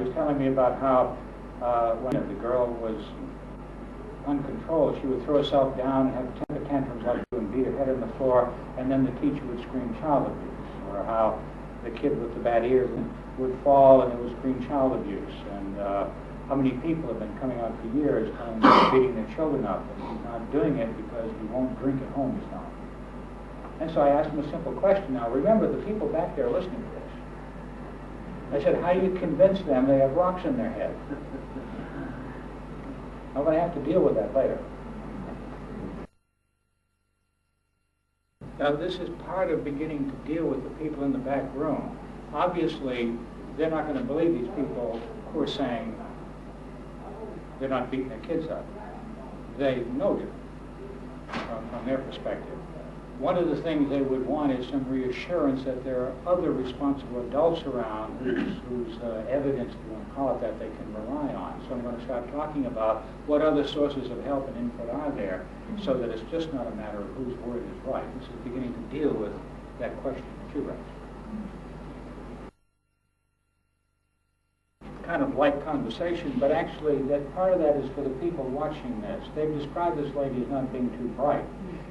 He's telling me about how when the girl was uncontrolled, she would throw herself down and have temper tantrums like that and beat her head on the floor, and then the teacher would scream child abuse. Or how the kid with the bad ears would fall and it would scream child abuse. And how many people have been coming out for years telling him beating their children up, and he's not doing it because he won't drink at home, he's not. And so I asked him a simple question. Now remember, the people back there are listening to this. I said, how do you convince them they have rocks in their head? I'm going to have to deal with that later. Now this is part of beginning to deal with the people in the back room. Obviously, they're not going to believe these people who are saying they're not beating their kids up. They know different from their perspective. One of the things they would want is some reassurance that there are other responsible adults around whose evidence, if you want to call it that, they can rely on. So I'm going to start talking about what other sources of help and input are there, so that it's just not a matter of whose word is right. This is beginning to deal with that question that you raised. Kind of light conversation, but actually that part of that is for the people watching this. They've described this lady as not being too bright.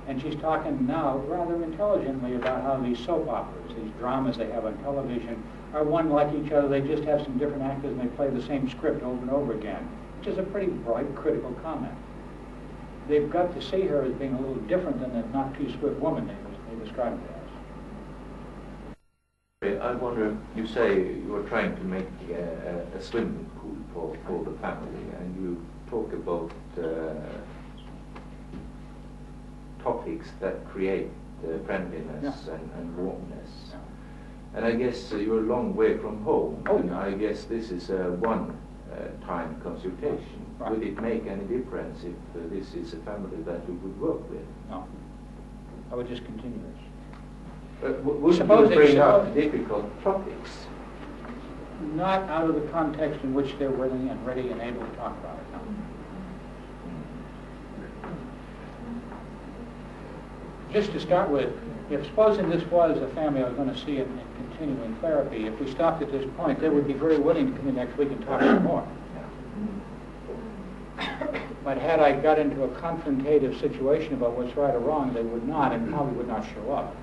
And she's talking now rather intelligently about how these soap operas, these dramas they have on television, are one like each other. They just have some different actors and they play the same script over and over again, which is a pretty bright, critical comment. They've got to see her as being a little different than that not too swift woman they described her as. I wonder, you say you're trying to make a swimming pool for the family, and you talk about topics that create friendliness and warmness. Yeah. And I guess you're a long way from home. Oh, and I guess this is a one-time consultation. Right. Would it make any difference if this is a family that you would work with? No. I would just continue this. But would you bring up difficult topics? Not out of the context in which they're willing and ready and able to talk about it, no. Just to start with, if supposing this was a family I was going to see in continuing therapy, if we stopped at this point, they would be very willing to come in next week and talk some more. But had I got into a confrontative situation about what's right or wrong, they would not, and probably would not show up.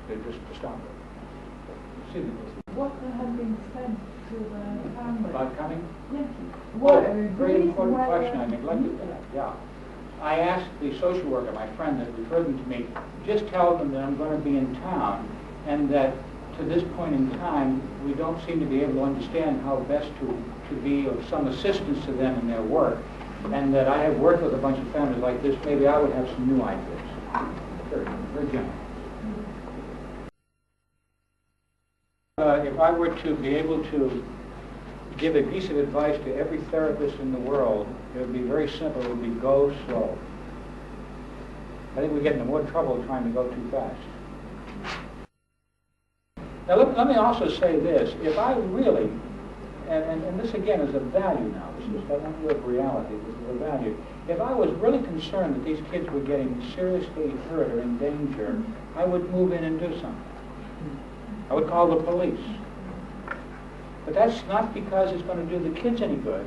They'd just stop it. Excuse me. What had been said to the family? About coming? Yes. Well, very important question. I neglected that. Yeah. I asked the social worker, my friend that referred them to me, just tell them that I'm going to be in town, and that to this point in time, we don't seem to be able to understand how best to be of some assistance to them in their work, and that I have worked with a bunch of families like this. Maybe I would have some new ideas. Very general. If I were to be able to give a piece of advice to every therapist in the world, it would be very simple. It would be go slow. I think we get into more trouble trying to go too fast. Now let me also say this. If I really, and this again is a value now, this is not with reality, this is a value. If I was really concerned that these kids were getting seriously hurt or in danger, I would move in and do something. I would call the police. But that's not because it's going to do the kids any good.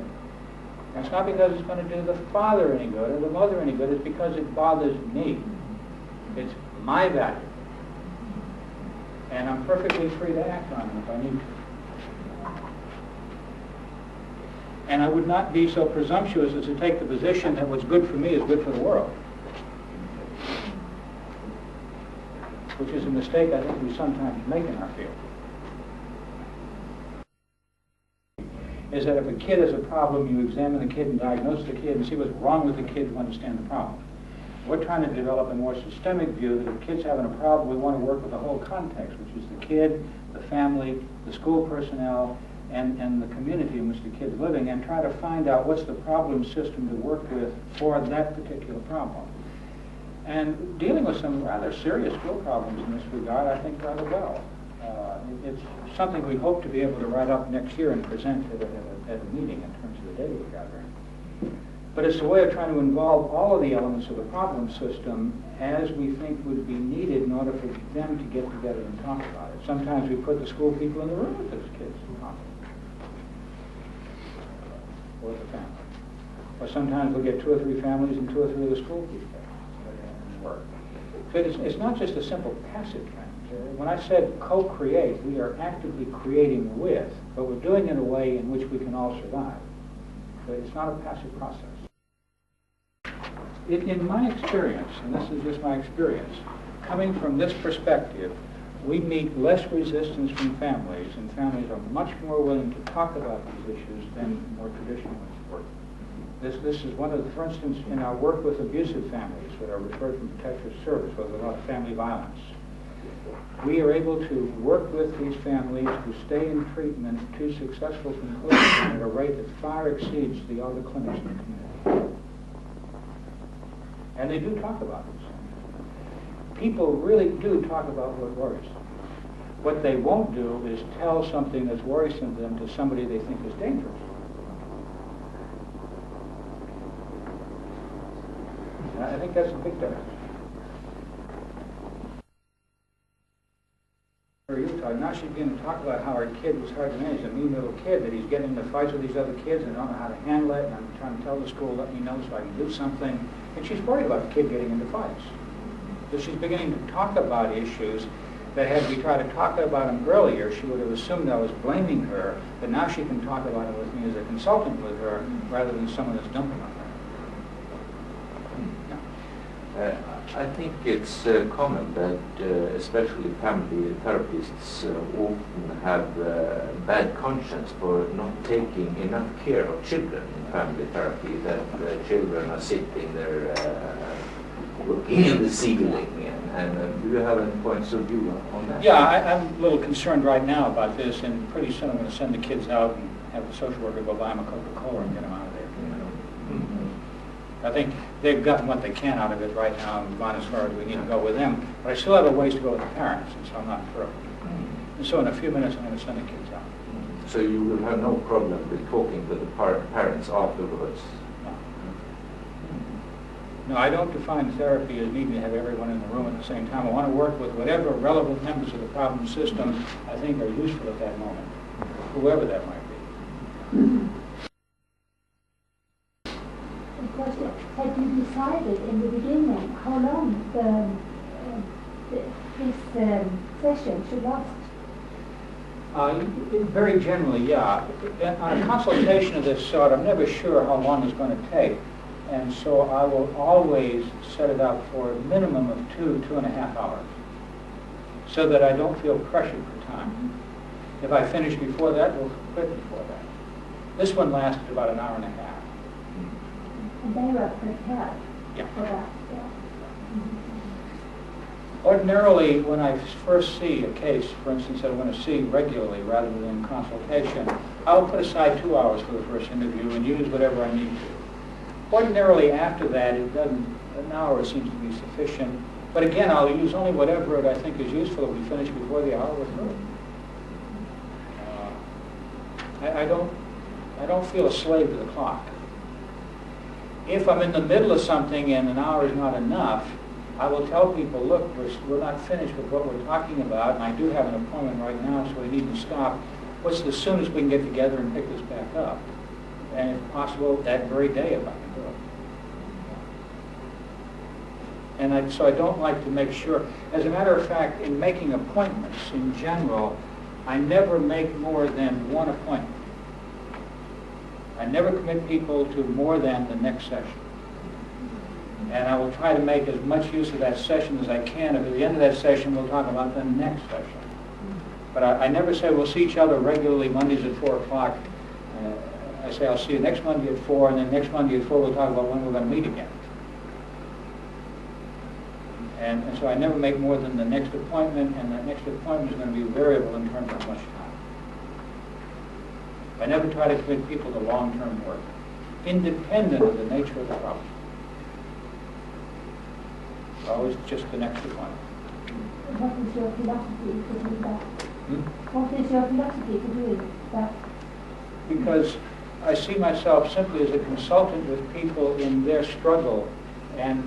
That's not because it's going to do the father any good or the mother any good. It's because it bothers me. It's my value. And I'm perfectly free to act on it if I need to. And I would not be so presumptuous as to take the position that what's good for me is good for the world. Which is a mistake I think we sometimes make in our field. Is that if a kid has a problem, you examine the kid and diagnose the kid and see what's wrong with the kid to understand the problem. We're trying to develop a more systemic view that if kids having a problem, we want to work with the whole context, which is the kid, the family, the school personnel, and the community in which the kid's living, and try to find out what's the problem system to work with for that particular problem. And dealing with some rather serious skill problems in this regard, I think, rather well. It's something we hope to be able to write up next year and present at a meeting in terms of the data we're gathering. But it's a way of trying to involve all of the elements of the problem system as we think would be needed in order for them to get together and talk about it. Sometimes we put the school people in the room with those kids and talk. with the family. Or sometimes we'll get 2 or 3 families and 2 or 3 of the school people work. So it's not just a simple passive thing. When I said co-create, we are actively creating with, but we're doing it in a way in which we can all survive. But it's not a passive process. In my experience, and this is just my experience, coming from this perspective, we meet less resistance from families, and families are much more willing to talk about these issues than more traditional work. This is one of the, for instance, in our work with abusive families that are referred from protective service, where there's a lot of family violence. We are able to work with these families to stay in treatment to successful conclusion at a rate that far exceeds the other clinics in the community. And they do talk about this. People really do talk about what worries them. What they won't do is tell something that's worrisome to them to somebody they think is dangerous. And I think that's a big difference. Now she's beginning to talk about how her kid was hard to manage, a mean little kid, that he's getting into fights with these other kids and don't know how to handle it, and I'm trying to tell the school, let me know so I can do something. And she's worried about the kid getting into fights. So she's beginning to talk about issues that had we tried to talk about them earlier, she would have assumed I was blaming her, but now she can talk about it with me as a consultant with her rather than someone that's dumping on her. I think it's common that especially family therapists often have bad conscience for not taking enough care of children in family therapy, that children are sitting there looking in the ceiling. And do you have any points of view on that? Yeah, I'm a little concerned right now about this, and pretty soon I'm going to send the kids out and have the social worker go buy them a Coca-Cola and get them out of there. I think they've gotten what they can out of it right now and gone as far as we need to go with them. But I still have a ways to go with the parents, and so I'm not thrilled. And so in a few minutes I'm going to send the kids out. So you will have no problem with talking with the parents afterwards? No, I don't define therapy as needing to have everyone in the room at the same time. I want to work with whatever relevant members of the problem system I think are useful at that moment, whoever that might be. Had you decided in the beginning how long this session should last? Very generally, yeah. On a consultation of this sort, I'm never sure how long it's going to take. And so I will always set it up for a minimum of 2.5 hours, so that I don't feel pressured for time. If I finish before that, we'll quit before that. This one lasted about an hour and a half. And they were prepared for that. Yeah. Ordinarily, when I first see a case, for instance, that I'm going to see regularly rather than consultation, I'll put aside 2 hours for the first interview and use whatever I need to. Ordinarily, after that, an hour seems to be sufficient. But again, I'll use only whatever I think is useful if we finish before the hour was through. I don't feel a slave to the clock. If I'm in the middle of something and an hour is not enough, I will tell people, look, we're not finished with what we're talking about, and I do have an appointment right now, so we need to stop. What's the soonest we can get together and pick this back up? And if possible, that very day if I can do it. And so I don't like to make sure. As a matter of fact, in making appointments in general, I never make more than one appointment. I never commit people to more than the next session. And I will try to make as much use of that session as I can. If at the end of that session we'll talk about the next session. But I never say we'll see each other regularly Mondays at 4 o'clock. I say I'll see you next Monday at 4, and then next Monday at 4 we'll talk about when we're going to meet again. And so I never make more than the next appointment, and that next appointment is going to be variable in terms of how much time. I never try to commit people to long-term work, independent of the nature of the problem. Always just the next appointment. What is your philosophy to do that? What is your philosophy to do that? Because I see myself simply as a consultant with people in their struggle, and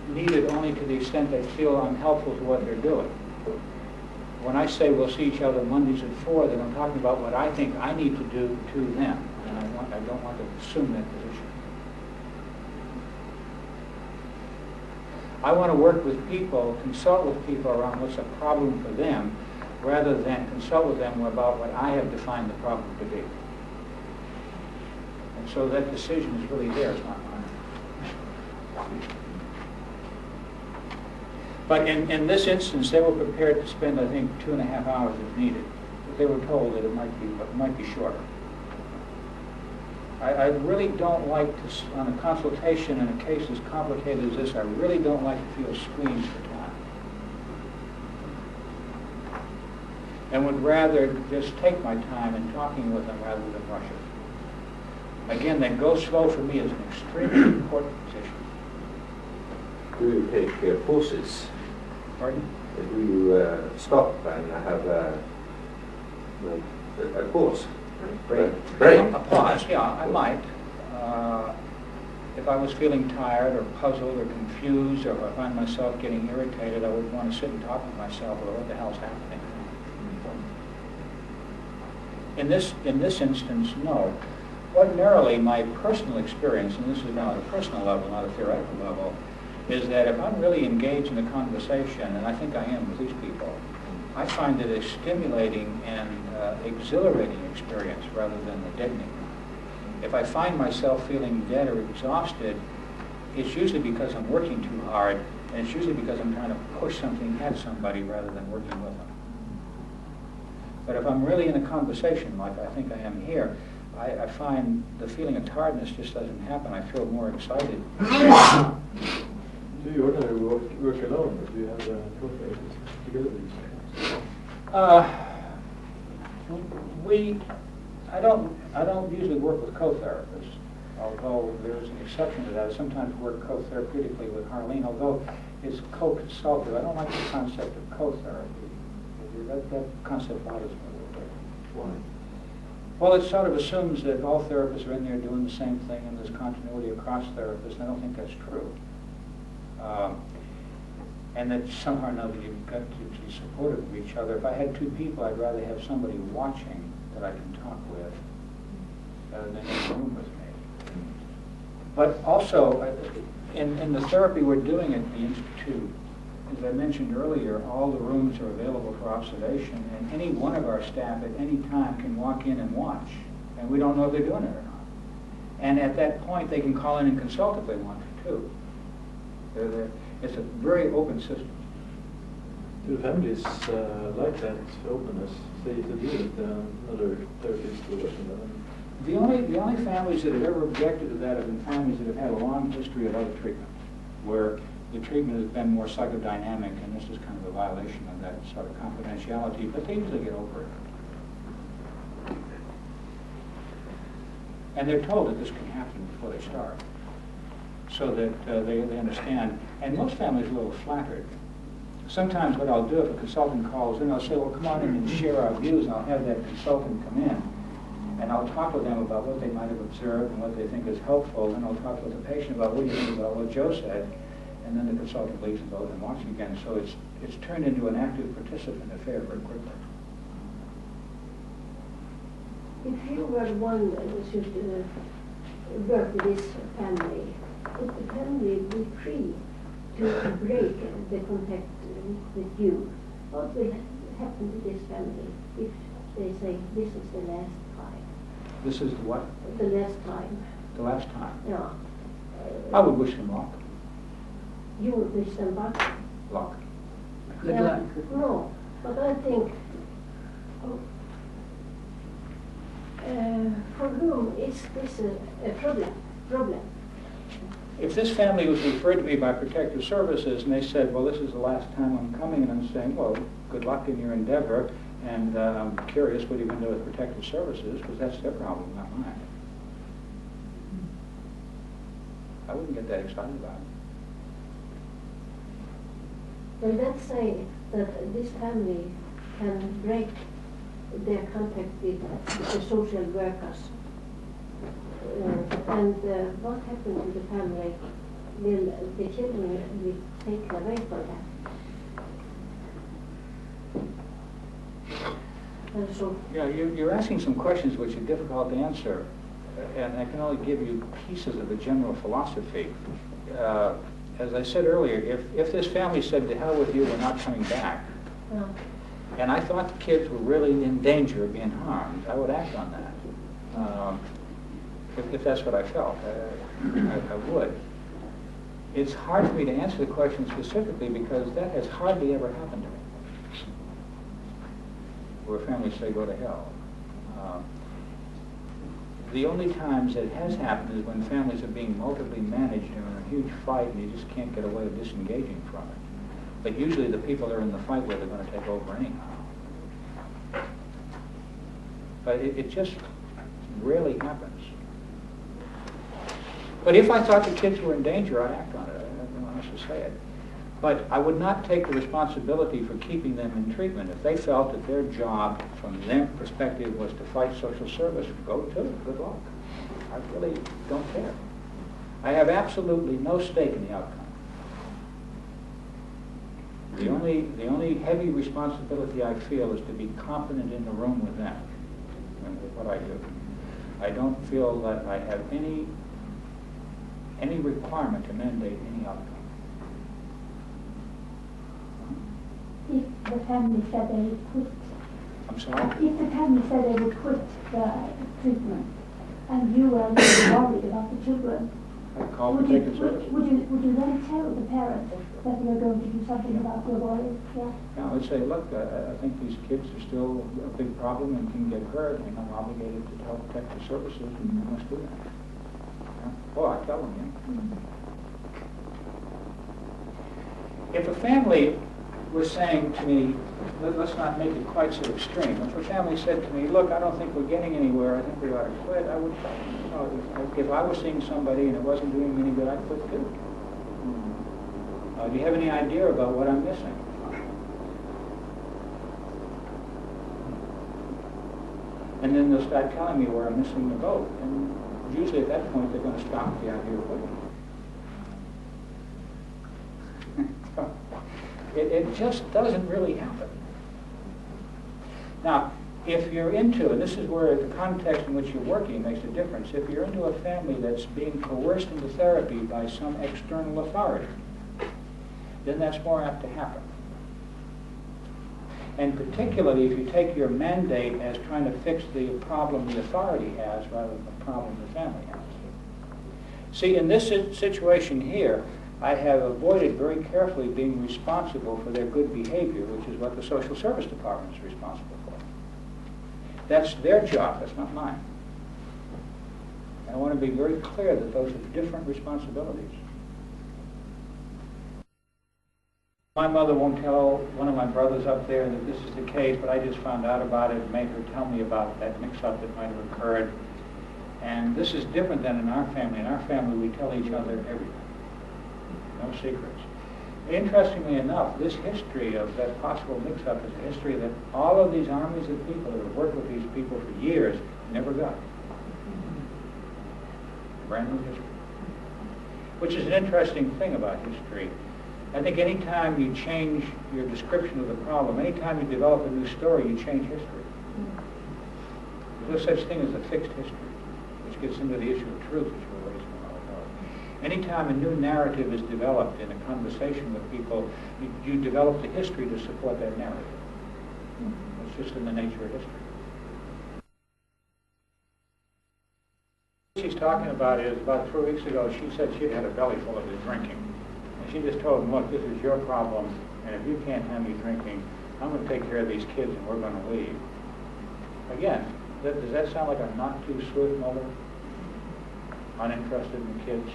need it only to the extent they feel I'm helpful to what they're doing. When I say we'll see each other Mondays at 4, then I'm talking about what I think I need to do to them. And I want I don't want to assume that position. I want to work with people, consult with people around what's a problem for them, rather than consult with them about what I have defined the problem to be. And so that decision is really theirs, not mine. But in this instance, they were prepared to spend, I think, 2.5 hours if needed. But they were told that it might be shorter. I really don't like to, on a consultation in a case as complicated as this, I really don't like to feel squeezed for time. And would rather just take my time in talking with them rather than rush it. Again, that go slow for me is an extremely important position. Do you take pauses? Pardon? Do you stop and have a pause? Break. Break. A pause, yeah, I might. If I was feeling tired or puzzled or confused, or if I find myself getting irritated, I would want to sit and talk with myself about what the hell's happening. In this instance, no. Ordinarily, my personal experience, and this is now at a personal level, not a theoretical level, is that if I'm really engaged in a conversation, and I think I am with these people, I find it a stimulating and exhilarating experience rather than a deadening. If I find myself feeling dead or exhausted, it's usually because I'm working too hard, and it's usually because I'm trying to push something at somebody rather than working with them. But if I'm really in a conversation, like I think I am here, I find the feeling of tiredness just doesn't happen. I feel more excited. Do you ordinarily work alone, or do you have co-therapists together with you? I don't usually work with co-therapists, although there's an exception to that. I sometimes work co-therapeutically with Harleen, although it's co-consultative. I don't like the concept of co-therapy. That concept bothers me a little bit. Why? Well, it sort of assumes that all therapists are in there doing the same thing and there's continuity across therapists, and I don't think that's true. And that somehow or another you've got to be supportive of each other. If I had two people, I'd rather have somebody watching that I can talk with rather than in the room with me. But also, in the therapy we're doing at the Institute, as I mentioned earlier, all the rooms are available for observation, and any one of our staff at any time can walk in and watch, and we don't know if they're doing it or not. And at that point, they can call in and consult if they want to, too. It's a very open system. Do families like that openness, say, to deal with another therapist or working? The only families that have ever objected to that have been families that have had a long history of other treatment, where the treatment has been more psychodynamic, and this is kind of a violation of that sort of confidentiality, but they usually get over it. And they're told that this can happen before they start, so that they understand. And most families are a little flattered. Sometimes what I'll do, if a consultant calls in, I'll say, well, come on in and share our views, and I'll have that consultant come in. And I'll talk with them about what they might have observed and what they think is helpful, and I'll talk with the patient about what do you think about what Joe said, and then the consultant leaves and goes and watches again. So it's turned into an active participant affair very quickly. If you were the one that should work with this family, would the family be free to break the contact with you? What will happen to this family if they say this is the last time? This is the what? The last time. The last time. Yeah. I would wish them luck. You would wish them back? Luck. Good Yeah, luck. no, but I think for whom is this a problem? If this family was referred to me by Protective Services and they said, well, this is the last time I'm coming, and I'm saying, well, good luck in your endeavor, and I'm curious what you're going to do with Protective Services, because that's their problem, not mine. I wouldn't get that excited about it. Well, let's say that this family can break their contact with the social workers. And what happened to the family? Will the children be taken away from that? So Yeah, you're asking some questions which are difficult to answer. and I can only give you pieces of the general philosophy. As I said earlier, if this family said, to hell with you, we're not coming back, and I thought the kids were really in danger of being harmed, I would act on that. If that's what I felt, I would. It's hard for me to answer the question specifically because that has hardly ever happened to me, where families say go to hell. The only times it has happened is when families are being multiply managed and in a huge fight and you just can't get away with disengaging from it. But usually the people are in the fight where they're going to take over anyhow. But it just rarely happens. But if I thought the kids were in danger, I'd act on it. I don't know how to say it. But I would not take the responsibility for keeping them in treatment. If they felt that their job, from their perspective, was to fight social service, go to it. Good luck. I really don't care. I have absolutely no stake in the outcome. The only heavy responsibility I feel is to be competent in the room with them and with what I do. I don't feel that I have any requirement to mandate any outcome. If the family said they would quit. I'm sorry? If the family said they would quit the treatment, and you were really worried about the children, I'd call and take a service. Would you then tell the parents that you are going to do something about your worries? Yeah. Yeah, I would say, look, I think these kids are still a big problem and can get hurt, and I'm obligated to help protect the services, and I must do that. Yeah. Oh, I tell them, yeah. If a family was saying to me, let's not make it quite so extreme. If a family said to me, look, I don't think we're getting anywhere, I think we ought to quit, I would, if I was seeing somebody and it wasn't doing me any good, I'd quit too. Do you have any idea about what I'm missing? And then they'll start telling me where I'm missing the boat. And usually at that point, they're going to stop the idea of quitting. It just doesn't really happen. Now, if you're into, and this is where the context in which you're working makes a difference, if you're into a family that's being coerced into therapy by some external authority, then that's more apt to happen. And particularly if you take your mandate as trying to fix the problem the authority has rather than the problem the family has. See, in this situation here, I have avoided very carefully being responsible for their good behavior, which is what the social service department is responsible for. That's their job, that's not mine. And I want to be very clear that those are different responsibilities. My mother won't tell one of my brothers up there that this is the case, but I just found out about it and made her tell me about that mix-up that might have occurred. And this is different than in our family. In our family, we tell each other everything. No secrets. Interestingly enough, this history of that possible mix-up is a history that all of these armies of people that have worked with these people for years never got. Brand new history. Which is an interesting thing about history. I think any time you change your description of the problem, any time you develop a new story, you change history. There's no such thing as a fixed history, which gets into the issue of truth, which we're raising a while ago. Anytime a new narrative is developed in a conversation with people, you develop the history to support that narrative. It's just in the nature of history. What she's talking about is, about 3 weeks ago, she said she'd had a belly full of his drinking. And she just told him, look, this is your problem, and if you can't have me drinking, I'm going to take care of these kids and we're going to leave. Again, does that sound like a not too swift mother? Uninterested in the kids?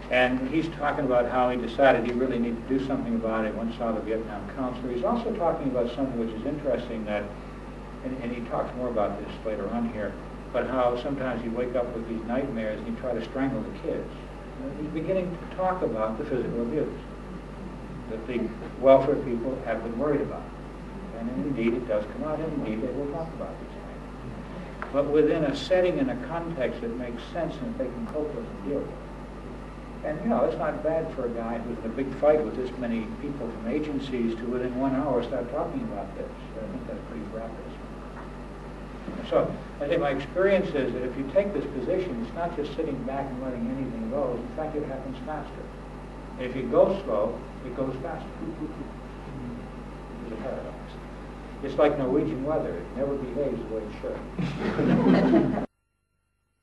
And he's talking about how he decided he really needed to do something about it. Once saw the Vietnam counselor. He's also talking about something which is interesting, that, and he talks more about this later on here, but how sometimes he'd wake up with these nightmares and he'd try to strangle the kids. He's beginning to talk about the physical abuse that the welfare people have been worried about. And indeed it does come out, and indeed they will talk about these things. But within a setting and a context that makes sense and that they can cope with and deal with. And you know, it's not bad for a guy who's in a big fight with this many people from agencies to within 1 hour start talking about this. I think that's pretty rapid. So I think my experience is that if you take this position, it's not just sitting back and letting anything go. In fact, it happens faster. If you go slow, it goes faster. It's a paradox. It's like Norwegian weather. It never behaves the way it should.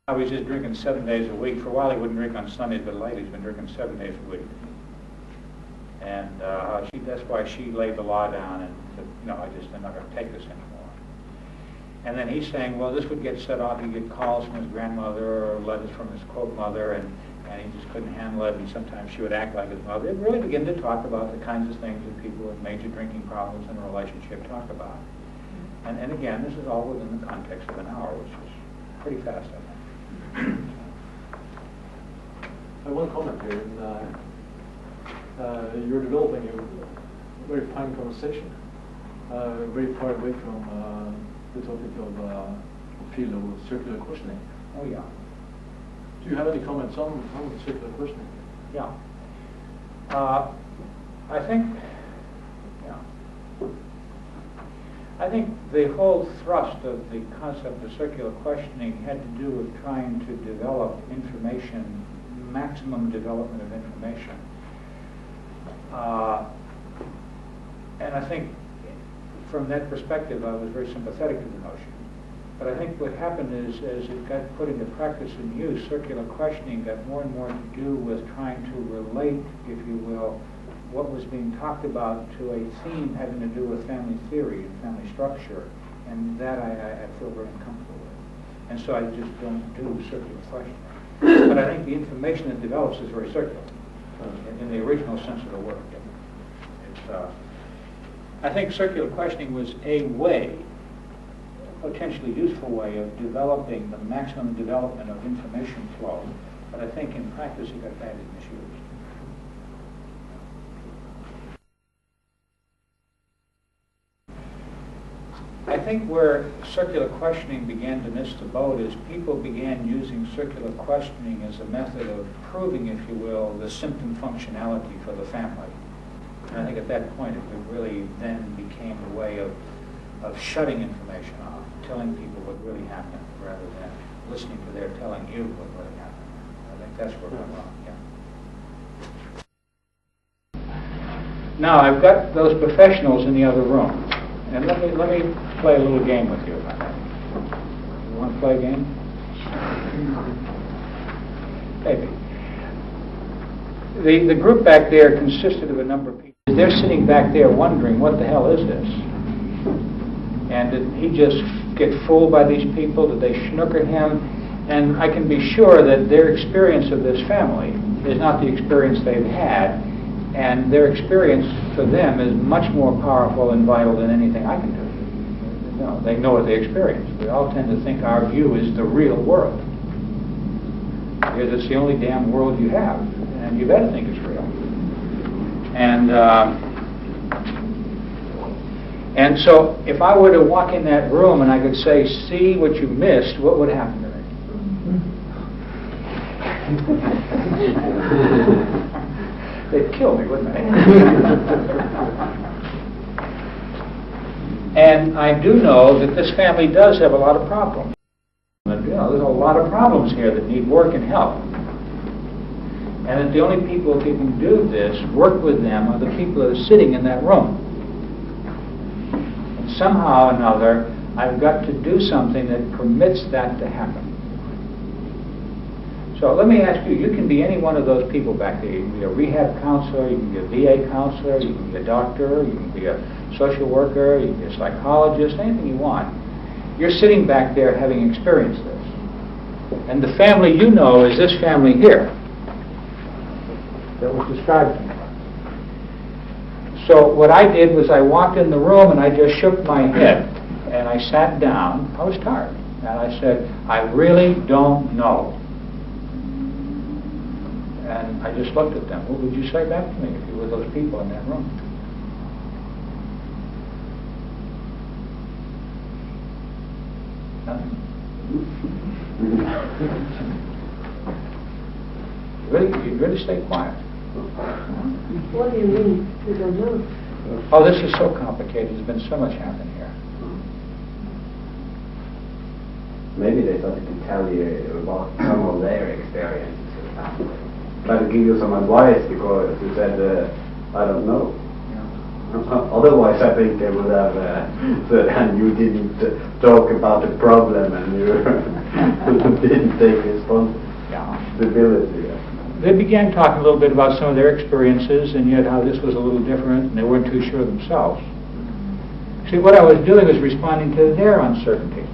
I was just drinking 7 days a week. For a while, he wouldn't drink on Sundays, but lately he's been drinking 7 days a week. And that's why she laid the law down and said, no, I'm not going to take this anymore. And then he's saying, well, this would get set off. He'd get calls from his grandmother or letters from his quote mother, and he just couldn't handle it. And sometimes she would act like his mother. It really began to talk about the kinds of things that people with major drinking problems in a relationship talk about. And again, this is all within the context of an hour, which is pretty fast, I think. I have one comment here. You're developing a very fine conversation, very far away from the topic of field of circular questioning. Oh, yeah. Do you have any comments on circular questioning? Yeah. I think the whole thrust of the concept of circular questioning had to do with trying to develop information, maximum development of information. And I think from that perspective, I was very sympathetic to the notion. But I think what happened is, as it got put into practice and use, circular questioning got more and more to do with trying to relate, if you will, what was being talked about to a theme having to do with family theory and family structure. And that I feel very uncomfortable with. And so I just don't do circular questioning. But I think the information that develops is very circular, in the original sense of the word. I think circular questioning was a way, a potentially useful way of developing the maximum development of information flow, but I think in practice it got badly misused. I think where circular questioning began to miss the boat is people began using circular questioning as a method of proving, if you will, the symptom functionality for the family. And I think at that point it really then became a way of shutting information off, telling people what really happened rather than listening to their telling you what really happened. I think that's where it went wrong, yeah. Now I've got those professionals in the other room. And let me play a little game with you, if I may. You want to play a game? Maybe. The group back there consisted of a number of people. They're sitting back there wondering, what the hell is this? And did he just get fooled by these people? Did they schnooker him? And I can be sure that their experience of this family is not the experience they've had. And their experience for them is much more powerful and vital than anything I can do. No, they know what they experience. We all tend to think our view is the real world. Because it's the only damn world you have. And you better think it's real. And so if I were to walk in that room and I could say, see what you missed, what would happen to me? They'd kill me, wouldn't they? And I do know that this family does have a lot of problems. And, there's a lot of problems here that need work and help. And that the only people who can do this, work with them, are the people that are sitting in that room. And somehow or another, I've got to do something that permits that to happen. So let me ask you, you can be any one of those people back there. You can be a rehab counselor, you can be a VA counselor, you can be a doctor, you can be a social worker, you can be a psychologist, anything you want. You're sitting back there having experienced this. And the family you know is this family here that was described to me. So what I did was I walked in the room and I just shook my head and I sat down. I was tired. And I said, I really don't know. And I just looked at them. What would you say back to me if you were those people in that room? Nothing. You really stay quiet. What do you mean you don't know? Oh, this is so complicated. There's been so much happening here. maybe they started to tell you about some of their experiences with family. Try to give you some advice because you said, I don't know. Otherwise, I think they would have said, and you didn't talk about the problem and you didn't take responsibility. They began talking a little bit about some of their experiences and yet how this was a little different, and they weren't too sure themselves. See, what I was doing was responding to their uncertainty.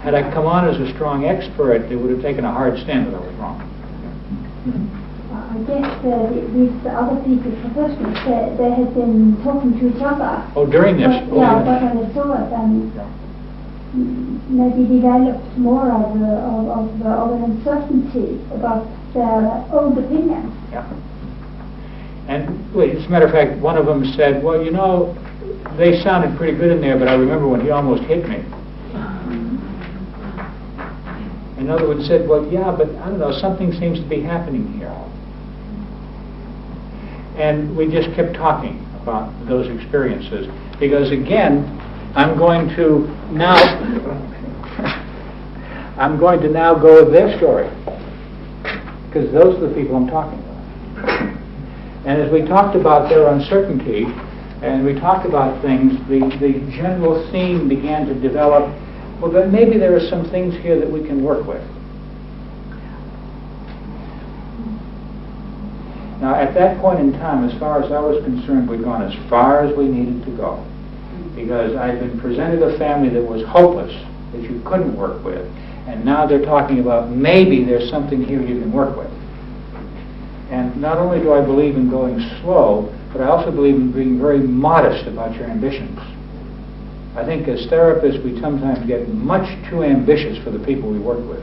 Had I come on as a strong expert, they would have taken a hard stand that I was wrong. I guess these other people, professionals, they had been talking to each other. Oh, during this? But, yeah, but when they saw it, and maybe developed more of an uncertainty about their own opinion. Yeah. And as a matter of fact, one of them said, well, you know, they sounded pretty good in there, but I remember when he almost hit me. Another one said, well, yeah, but I don't know, something seems to be happening here. And we just kept talking about those experiences. Because again, I'm going to now go with their story. Because those are the people I'm talking about. And as we talked about their uncertainty, and we talked about things, the general theme began to develop, well, but maybe there are some things here that we can work with. Now, at that point in time, as far as I was concerned, we'd gone as far as we needed to go. Because I'd been presented a family that was hopeless, that you couldn't work with. And now they're talking about maybe there's something here you can work with. And not only do I believe in going slow, but I also believe in being very modest about your ambitions. I think as therapists, we sometimes get much too ambitious for the people we work with.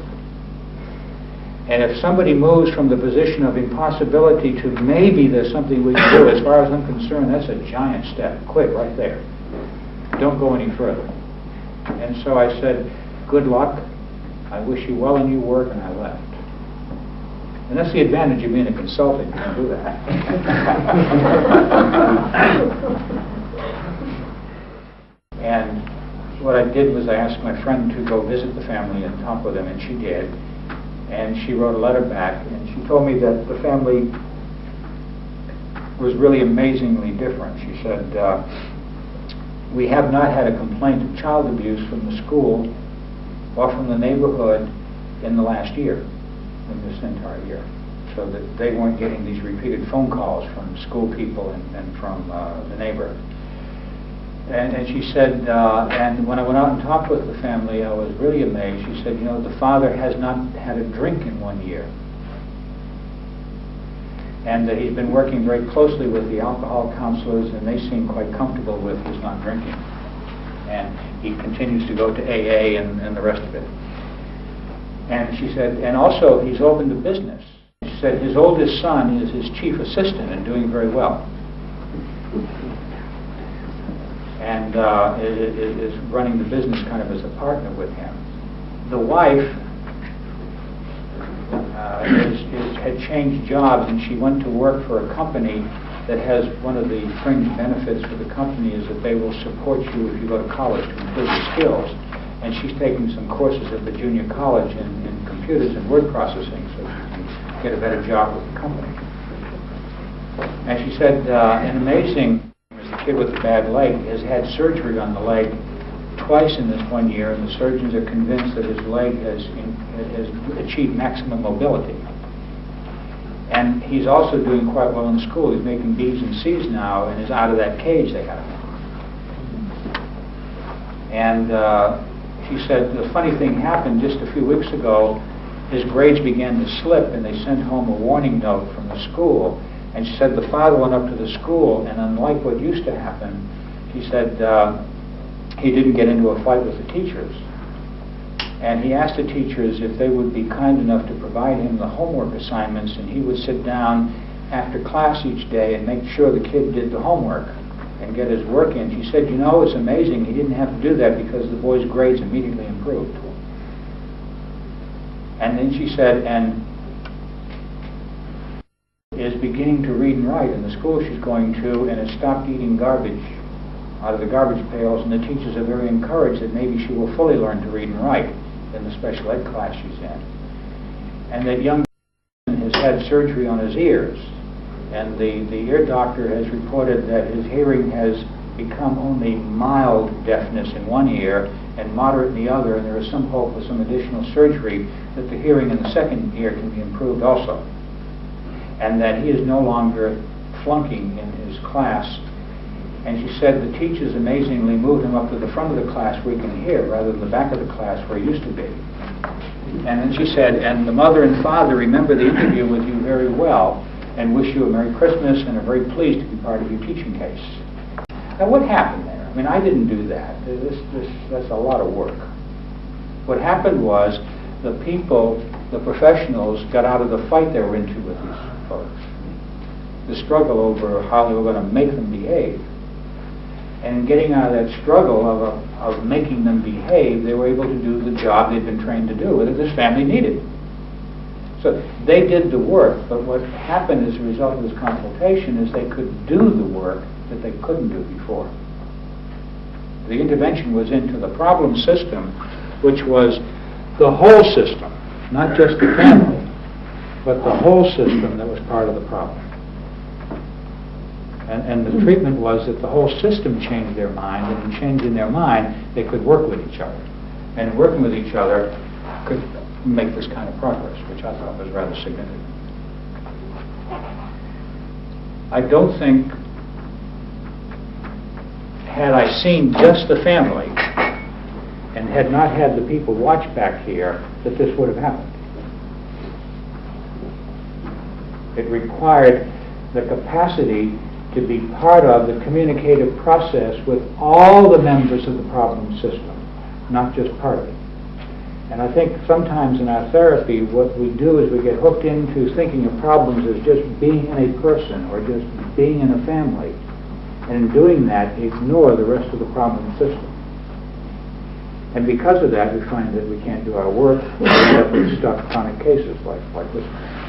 And if somebody moves from the position of impossibility to maybe there's something we can do, as far as I'm concerned, that's a giant step. Quit right there. Don't go any further. And so I said, good luck. I wish you well in your work, and I left. And that's the advantage of being a consultant. You can do that. And what I did was I asked my friend to go visit the family and talk with them, and she did. And she wrote a letter back, and she told me that the family was really amazingly different. She said, we have not had a complaint of child abuse from the school or from the neighborhood in the last year, in this entire year. So that they weren't getting these repeated phone calls from school people and from the neighborhood. And she said, and when I went out and talked with the family, I was really amazed. She said, you know, the father has not had a drink in 1 year. And that he's been working very closely with the alcohol counselors, and they seem quite comfortable with his not drinking. And he continues to go to AA and the rest of it. And she said, and also he's opened a business. She said his oldest son is his chief assistant and doing very well. And is running the business kind of as a partner with him. The wife had changed jobs, and she went to work for a company that has one of the fringe benefits for the company is that they will support you if you go to college to improve your skills. And she's taking some courses at the junior college in computers and word processing so she can get a better job with the company. And she said, an amazing, the kid with the bad leg has had surgery on the leg twice in this 1 year, and the surgeons are convinced that his leg has achieved maximum mobility. And he's also doing quite well in school. He's making B's and C's now and is out of that cage they have him. And she said the funny thing happened just a few weeks ago. His grades began to slip, and they sent home a warning note from the school. And she said the father went up to the school, and unlike what used to happen, she said he didn't get into a fight with the teachers. And he asked the teachers if they would be kind enough to provide him the homework assignments, and he would sit down after class each day and make sure the kid did the homework and get his work in. She said, you know, it's amazing he didn't have to do that because the boy's grades immediately improved. And then she said, and is beginning to read and write in the school she's going to, and has stopped eating garbage out of the garbage pails, and the teachers are very encouraged that maybe she will fully learn to read and write in the special ed class she's in. And that young man has had surgery on his ears, and the ear doctor has reported that his hearing has become only mild deafness in one ear and moderate in the other, and there is some hope with some additional surgery that the hearing in the second ear can be improved also. And that he is no longer flunking in his class. And she said the teachers amazingly moved him up to the front of the class where he can hear rather than the back of the class where he used to be. And then she said, and the mother and father remember the interview with you very well and wish you a Merry Christmas and are very pleased to be part of your teaching case. Now what happened there? I mean, I didn't do that. That's a lot of work. What happened was the people, the professionals, got out of the fight they were into with these folks. The struggle over how they were going to make them behave. And in getting out of that struggle of making them behave, they were able to do the job they'd been trained to do, that this family needed. So they did the work, but what happened as a result of this consultation is they could do the work that they couldn't do before. The intervention was into the problem system, which was the whole system, not just the family, but the whole system that was part of the problem. And the treatment was that the whole system changed their mind, and in changing their mind, they could work with each other. And working with each other could make this kind of progress, which I thought was rather significant. I don't think, had I seen just the family and had not had the people watch back here, that this would have happened. It required the capacity to be part of the communicative process with all the members of the problem system, not just part of it. And I think sometimes in our therapy, what we do is we get hooked into thinking of problems as just being in a person or just being in a family. And in doing that, ignore the rest of the problem system. And because of that, we find that we can't do our work, we end up with stuck chronic cases like this one.